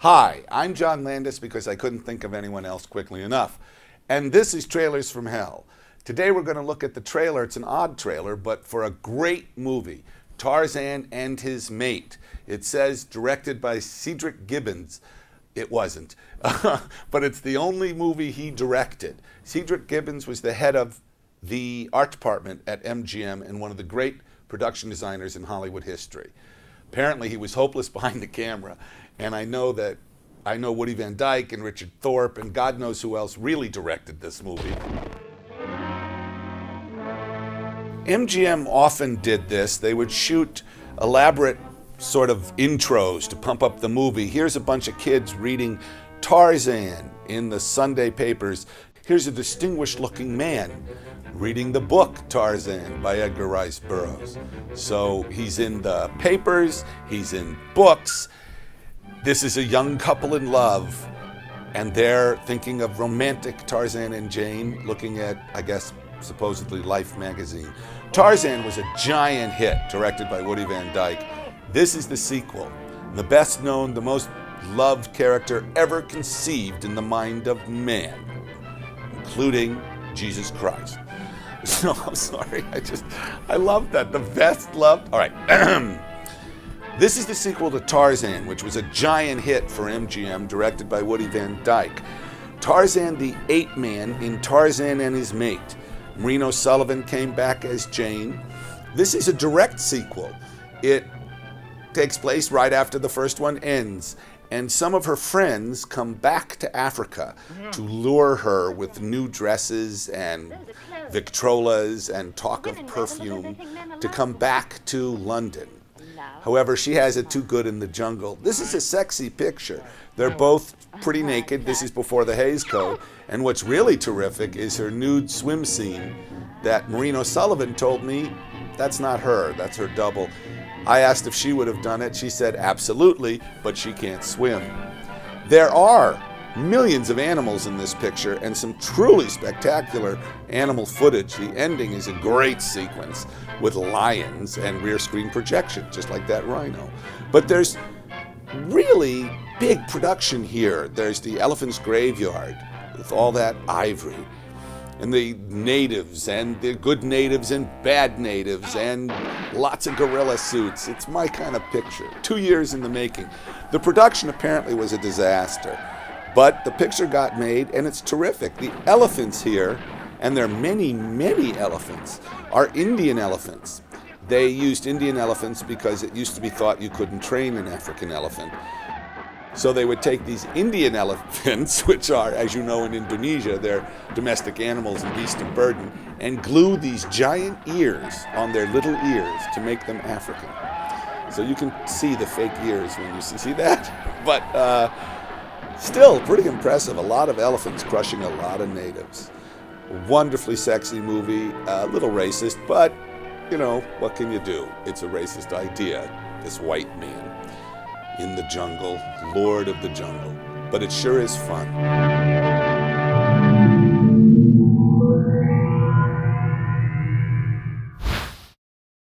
Hi, I'm John Landis because I couldn't think of anyone else quickly enough. And this is Trailers from Hell. Today we're going to look at the trailer. It's an odd trailer, but for a great movie, Tarzan and His Mate. It says directed by Cedric Gibbons. It wasn't, but it's the only movie he directed. Cedric Gibbons was the head of the art department at MGM and one of the great production designers in Hollywood history. Apparently he was hopeless behind the camera, and I know Woody Van Dyke and Richard Thorpe and God knows who else really directed this movie. MGM often did this. They would shoot elaborate sort of intros to pump up the movie. Here's a bunch of kids reading Tarzan in the Sunday papers. Here's a distinguished looking man reading the book Tarzan by Edgar Rice Burroughs. So he's in the papers, he's in books. This is a young couple in love, and they're thinking of romantic Tarzan and Jane, looking at, I guess, supposedly Life magazine. Tarzan was a giant hit, directed by Woody Van Dyke. This is the sequel, the best known, the most loved character ever conceived in the mind of man, including Jesus Christ. No, I'm sorry, I love that, the best loved. All right, this is the sequel to Tarzan, which was a giant hit for MGM, directed by Woody Van Dyke. Tarzan the APE-MAN in Tarzan and His Mate. Maureen O'Sullivan came back as Jane. This is a direct sequel. It takes place right after the first one ends, and some of her friends come back to Africa to lure her with new dresses and Victrolas and talk of perfume to come back to London. However, she has it too good in the jungle. This is a sexy picture. They're both pretty naked. This is before the Hays Code. And what's really terrific is her nude swim scene that Maureen O'Sullivan told me that's not her, that's her double. I asked if she would have done it. She said absolutely, but she can't swim. There are millions of animals in this picture and some truly spectacular animal footage. The ending is a great sequence with lions and rear screen projection, just like that rhino. But there's really big production here. There's the elephant's graveyard with all that ivory, and the natives, and the good natives and bad natives, and lots of gorilla suits. It's my kind of picture. 2 years in the making. The production apparently was a disaster, but the picture got made, and it's terrific. The elephants here, and there are many, many elephants, are Indian elephants. They used Indian elephants because it used to be thought you couldn't train an African elephant. So they would take these Indian elephants, which are, as you know, in Indonesia, they're domestic animals and beasts of burden, and glue these giant ears on their little ears to make them African. So you can see the fake ears when you see that. But still pretty impressive. A lot of elephants crushing a lot of natives. Wonderfully sexy movie, a little racist, but you know, what can you do? It's a racist idea, this white man in the jungle, lord of the jungle. But it sure is fun.